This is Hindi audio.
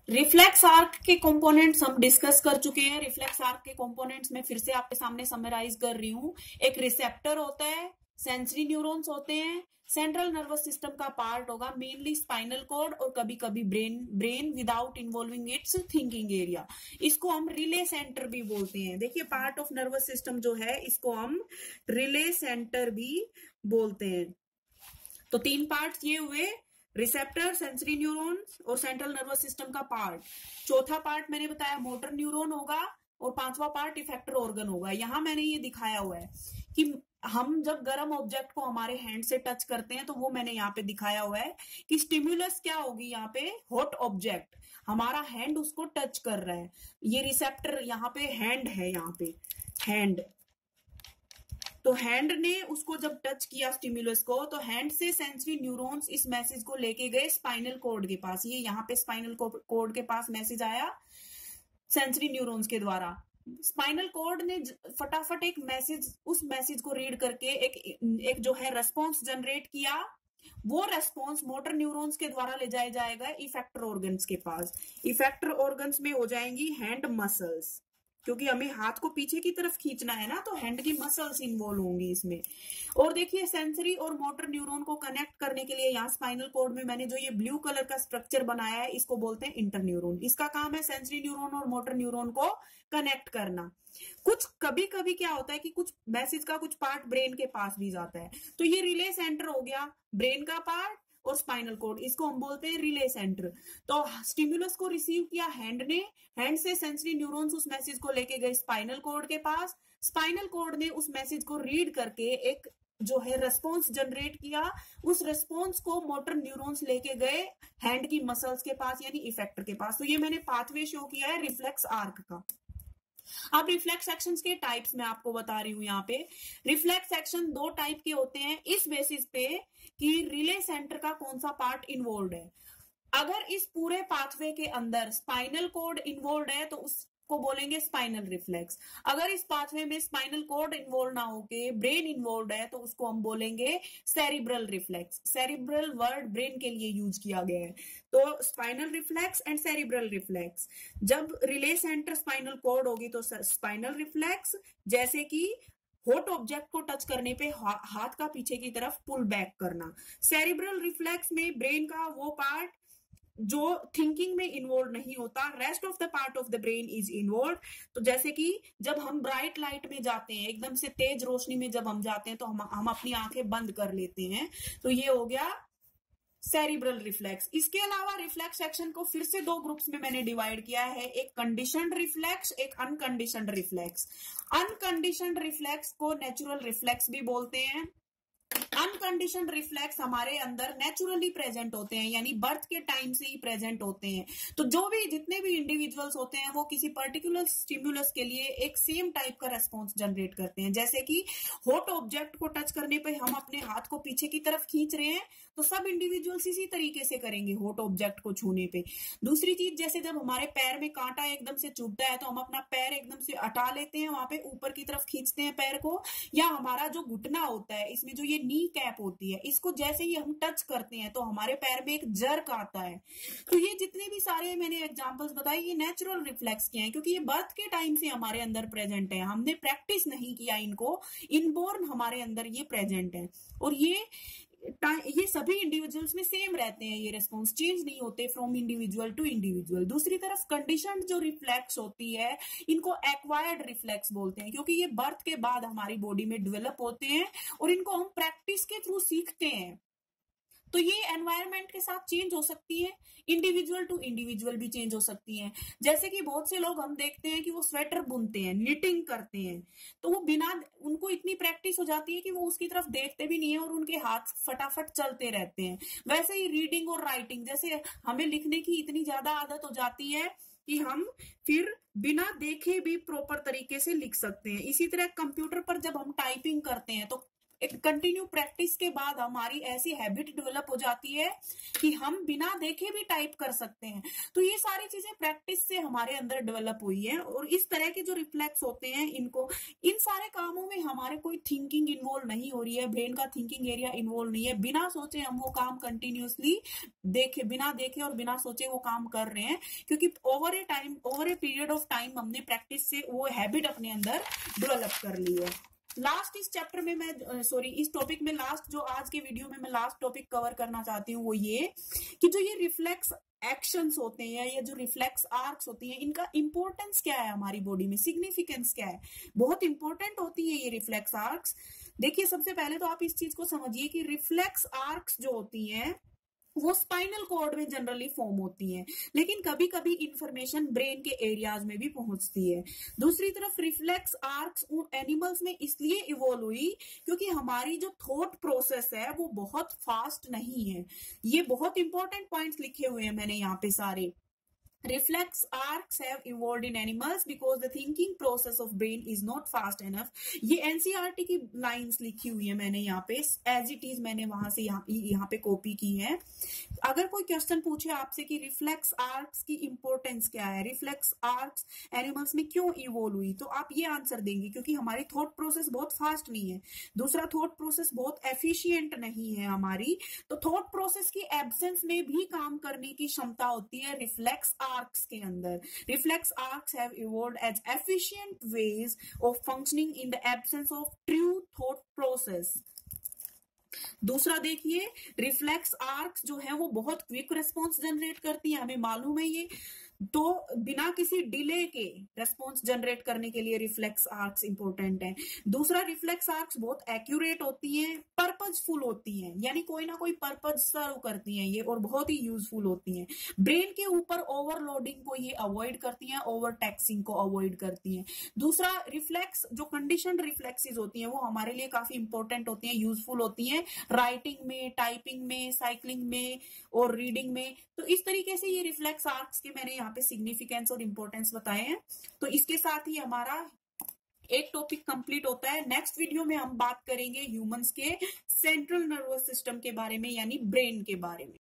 रिफ्लेक्स आर्क के कंपोनेंट्स हम डिस्कस कर चुके हैं। रिफ्लेक्स आर्क के कंपोनेंट्स में फिर से आपके सामने समराइज कर रही हूं। एक रिसेप्टर होता है, सेंसरी न्यूरॉन्स होते हैं, सेंट्रल नर्वस सिस्टम का पार्ट होगा मेनली स्पाइनल कॉर्ड और कभी कभी brain without involving it's thinking area. इसको हम रिले सेंटर भी बोलते हैं। देखिए पार्ट ऑफ नर्वस सिस्टम जो है इसको हम रिले सेंटर भी बोलते हैं। तो तीन पार्ट्स ये हुए, रिसेप्टर, सेंसरी न्यूरॉन्स और सेंट्रल नर्वस सिस्टम का पार्ट। चौथा पार्ट मैंने बताया मोटर न्यूरॉन होगा और पांचवा पार्ट इफेक्टर ऑर्गन होगा। यहां मैंने ये दिखाया हुआ है कि हम जब गर्म ऑब्जेक्ट को हमारे हैंड से टच करते हैं तो वो मैंने यहाँ पे दिखाया हुआ है कि स्टिम्युलस क्या होगी। यहाँ पे हॉट ऑब्जेक्ट, हमारा हैंड उसको टच कर रहा है। ये रिसेप्टर यहाँ पे हैंड है, यहाँ पे हैंड, तो हैंड ने उसको जब टच किया स्टिम्युलस को तो हैंड से सेंसरी न्यूरॉन्स इस मैसेज को लेके गए स्पाइनल कॉर्ड के पास। ये यहाँ पे स्पाइनल कॉर्ड के पास मैसेज आया सेंसरी न्यूरॉन्स के द्वारा। स्पाइनल कॉर्ड ने फटाफट एक मैसेज, उस मैसेज को रीड करके एक जो है रेस्पॉन्स जनरेट किया। वो रेस्पॉन्स मोटर न्यूरॉन्स के द्वारा ले जाया जाएगा इफेक्टर ऑर्गन्स के पास। इफेक्टर ऑर्गन्स में हो जाएंगी हैंड मसल्स, क्योंकि हमें हाथ को पीछे की तरफ खींचना है ना, तो हैंड की मसल्स इन्वॉल्व होंगी इसमें। और देखिए सेंसरी और मोटर न्यूरॉन को कनेक्ट करने के लिए यहाँ स्पाइनल कॉर्ड में मैंने जो ये ब्लू कलर का स्ट्रक्चर बनाया है इसको बोलते हैं इंटरन्यूरॉन। इसका काम है सेंसरी न्यूरॉन और मोटर न्यूरॉन को कनेक्ट करना। कुछ कभी कभी क्या होता है कि कुछ मैसेज का कुछ पार्ट ब्रेन के पास भी जाता है, तो ये रिले सेंटर हो गया ब्रेन का पार्ट और स्पाइनल कॉर्ड, इसको हम बोलते हैं रिले सेंटर। तो स्टिम्युलस को रिसीव किया हैंड ने, हैंड से सेंसरी न्यूरॉन्स उस मैसेज को लेके गए स्पाइनल कॉर्ड के पास। स्पाइनल कॉर्ड ने उस मैसेज को रीड करके एक जो है रेस्पॉन्स जनरेट किया। उस रेस्पॉन्स को मोटर न्यूरॉन्स लेके गए हैंड की मसल्स के पास यानी इफेक्टर के पास। तो ये मैंने पाथवे शो किया है रिफ्लेक्स आर्क का। अब रिफ्लेक्स एक्शंस के टाइप्स मैं आपको बता रही हूं। यहाँ पे रिफ्लेक्स एक्शन दो टाइप के होते हैं इस बेसिस पे कि रिले सेंटर का कौन सा पार्ट इन्वॉल्व है। अगर इस पूरे पाथवे के अंदर स्पाइनल कॉर्ड इन्वॉल्व है तो उसको बोलेंगे स्पाइनल रिफ्लेक्स। अगर इस पाथवे में स्पाइनल कॉर्ड इन्वॉल्व ना होके ब्रेन इन्वॉल्व है तो उसको हम बोलेंगे cerebral reflex. Cerebral word brain के लिए यूज किया गया है। तो spinal reflex and cerebral reflex. जब रिले सेंटर स्पाइनल कॉर्ड होगी तो स्पाइनल रिफ्लेक्स, जैसे कि हॉट ऑब्जेक्ट को टच करने पे हाथ का पीछे की तरफ पुल बैक करना। सेरिब्रल रिफ्लेक्स में ब्रेन का वो पार्ट जो थिंकिंग में इन्वॉल्व नहीं होता, rest of the part of the brain is involve. तो जैसे कि जब हम ब्राइट लाइट में जाते हैं, एकदम से तेज रोशनी में जब हम जाते हैं तो हम अपनी आंखें बंद कर लेते हैं, तो ये हो गया सेरिब्रल रिफ्लेक्स। इसके अलावा रिफ्लेक्स एक्शन को फिर से दो ग्रुप्स में मैंने डिवाइड किया है, एक कंडीशनड रिफ्लेक्स, एक अनकंडीशनड रिफ्लेक्स। अनकंडीशनड रिफ्लेक्स को नेचुरल रिफ्लेक्स भी बोलते हैं। अनकंडीशनड रिफ्लेक्स हमारे अंदर नेचुरली प्रेजेंट होते हैं, यानी बर्थ के टाइम से ही प्रेजेंट होते हैं। तो जो भी जितने भी इंडिविजुअल्स होते हैं वो किसी पर्टिकुलर स्टिम्युलस के लिए एक सेम टाइप का रेस्पॉन्स जनरेट करते हैं। जैसे कि हॉट ऑब्जेक्ट को टच करने पे हम अपने हाथ को पीछे की तरफ खींच रहे हैं, तो सब इंडिविजुअल्स इसी तरीके से करेंगे हॉट ऑब्जेक्ट को छूने पे। दूसरी चीज, जैसे जब हमारे पैर में कांटा एकदम से चुभता है तो हम अपना पैर एकदम से हटा लेते हैं, वहां पे ऊपर की तरफ खींचते हैं पैर को। या हमारा जो घुटना होता है, इसमें जो ये नी कैप होती है, इसको जैसे ही हम टच करते हैं तो हमारे पैर में एक जर्क आता है। तो ये जितने भी सारे मैंने एग्जांपल्स बताए ये नेचुरल रिफ्लेक्स के हैं, क्योंकि ये बर्थ के टाइम से हमारे अंदर प्रेजेंट है, हमने प्रैक्टिस नहीं किया इनको, इनबोर्न हमारे अंदर ये प्रेजेंट है। और ये सभी इंडिविजुअल्स में सेम रहते हैं, ये रिस्पॉन्स चेंज नहीं होते फ्रॉम इंडिविजुअल टू इंडिविजुअल। दूसरी तरफ कंडीशनड जो रिफ्लेक्स होती है इनको एक्वायर्ड रिफ्लेक्स बोलते हैं, क्योंकि ये बर्थ के बाद हमारी बॉडी में डेवलप होते हैं और इनको हम प्रैक्टिस के थ्रू सीखते हैं। तो ये एनवायरनमेंट के साथ चेंज हो सकती है, इंडिविजुअल टू इंडिविजुअल भी चेंज हो सकती है। जैसे कि बहुत से लोग हम देखते हैं कि वो स्वेटर बुनते हैं, निटिंग करते हैं, तो वो बिना, उनको इतनी प्रैक्टिस हो जाती है कि वो उसकी तरफ देखते भी नहीं है और उनके हाथ फटाफट चलते रहते हैं। वैसे ही रीडिंग और राइटिंग, जैसे हमें लिखने की इतनी ज्यादा आदत हो जाती है कि हम फिर बिना देखे भी प्रॉपर तरीके से लिख सकते हैं। इसी तरह कंप्यूटर पर जब हम टाइपिंग करते हैं तो एक कंटिन्यू प्रैक्टिस के बाद हमारी ऐसी हैबिट डेवलप हो जाती है कि हम बिना देखे भी टाइप कर सकते हैं। तो ये सारी चीजें प्रैक्टिस से हमारे अंदर डेवलप हुई है। और इस तरह के जो रिफ्लेक्स होते हैं, इनको इन सारे कामों में हमारे कोई थिंकिंग इन्वॉल्व नहीं हो रही है, ब्रेन का थिंकिंग एरिया इन्वॉल्व नहीं है। बिना सोचे हम वो काम कंटिन्यूसली बिना देखे और बिना सोचे वो काम कर रहे हैं, क्योंकि over a period of time हमने प्रैक्टिस से वो हैबिट अपने अंदर डेवलप कर ली है। लास्ट इस चैप्टर में इस टॉपिक में लास्ट जो आज के वीडियो में मैं लास्ट टॉपिक कवर करना चाहती हूँ वो ये कि जो ये रिफ्लेक्स एक्शंस होते हैं या जो रिफ्लेक्स आर्क्स होती हैं, इनका इंपॉर्टेंस क्या है हमारी बॉडी में, सिग्निफिकेंस क्या है। बहुत इंपॉर्टेंट होती है ये रिफ्लेक्स आर्क्स। देखिए, सबसे पहले तो आप इस चीज को समझिए कि रिफ्लेक्स आर्क्स जो होती हैं वो स्पाइनल कॉर्ड में जनरली फॉर्म होती हैं, लेकिन कभी कभी इंफॉर्मेशन ब्रेन के एरियाज में भी पहुंचती है। दूसरी तरफ रिफ्लेक्स आर्क्स उन एनिमल्स में इसलिए इवॉल्व हुई क्योंकि हमारी जो थॉट प्रोसेस है वो बहुत फास्ट नहीं है। ये बहुत इंपॉर्टेंट पॉइंट्स लिखे हुए हैं मैंने यहाँ पे सारे। Reflex arcs have evolved in animals because the thinking process of brain is not fast enough। ये एनसीईआरटी की लाइंस लिखी हुई है मैंने यहाँ पे, एज इट इज मैंने वहां से यहाँ पे कॉपी की है। अगर कोई क्वेश्चन पूछे आपसे कि रिफ्लेक्स आर्क्स की इंपॉर्टेंस क्या है, रिफ्लेक्स आर्क्स एनिमल्स में क्यों इवॉल्व हुई, तो आप ये आंसर देंगे क्योंकि हमारी थॉट प्रोसेस बहुत फास्ट नहीं है। दूसरा, थॉट प्रोसेस बहुत एफिशिएंट नहीं है हमारी, तो थॉट प्रोसेस की एब्सेंस में भी काम करने की क्षमता होती है रिफ्लेक्स आर्क्स के अंदर। Reflex arcs have evolved as efficient ways of functioning in the absence of true thought process. दूसरा देखिए, रिफ्लेक्स आर्क्स जो है वो बहुत क्विक रिस्पॉन्स जनरेट करती है, हमें मालूम है ये। तो बिना किसी डिले के रेस्पॉन्स जनरेट करने के लिए रिफ्लेक्स आर्क्स इंपॉर्टेंट है। दूसरा, रिफ्लेक्स आर्क्स बहुत एक्यूरेट होती हैं, पर्पजफुल होती हैं, यानी कोई ना कोई पर्पज सर्व करती हैं ये, और बहुत ही यूजफुल होती हैं। ब्रेन के ऊपर ओवरलोडिंग को ये अवॉइड करती हैं, ओवर टैक्सिंग को अवॉइड करती हैं। दूसरा, रिफ्लेक्स जो कंडीशनड रिफ्लेक्सेस होती हैं वो हमारे लिए काफी इंपॉर्टेंट होती हैं, यूजफुल होती हैं राइटिंग में, टाइपिंग में, साइकिलिंग में और रीडिंग में। तो इस तरीके से ये रिफ्लेक्स आर्क्स के मैंने यहाँ पे सिग्निफिकेंस और इंपॉर्टेंस बताए हैं। तो इसके साथ ही हमारा एक टॉपिक कंप्लीट होता है। नेक्स्ट वीडियो में हम बात करेंगे ह्यूमंस के सेंट्रल नर्वस सिस्टम के बारे में, यानी ब्रेन के बारे में।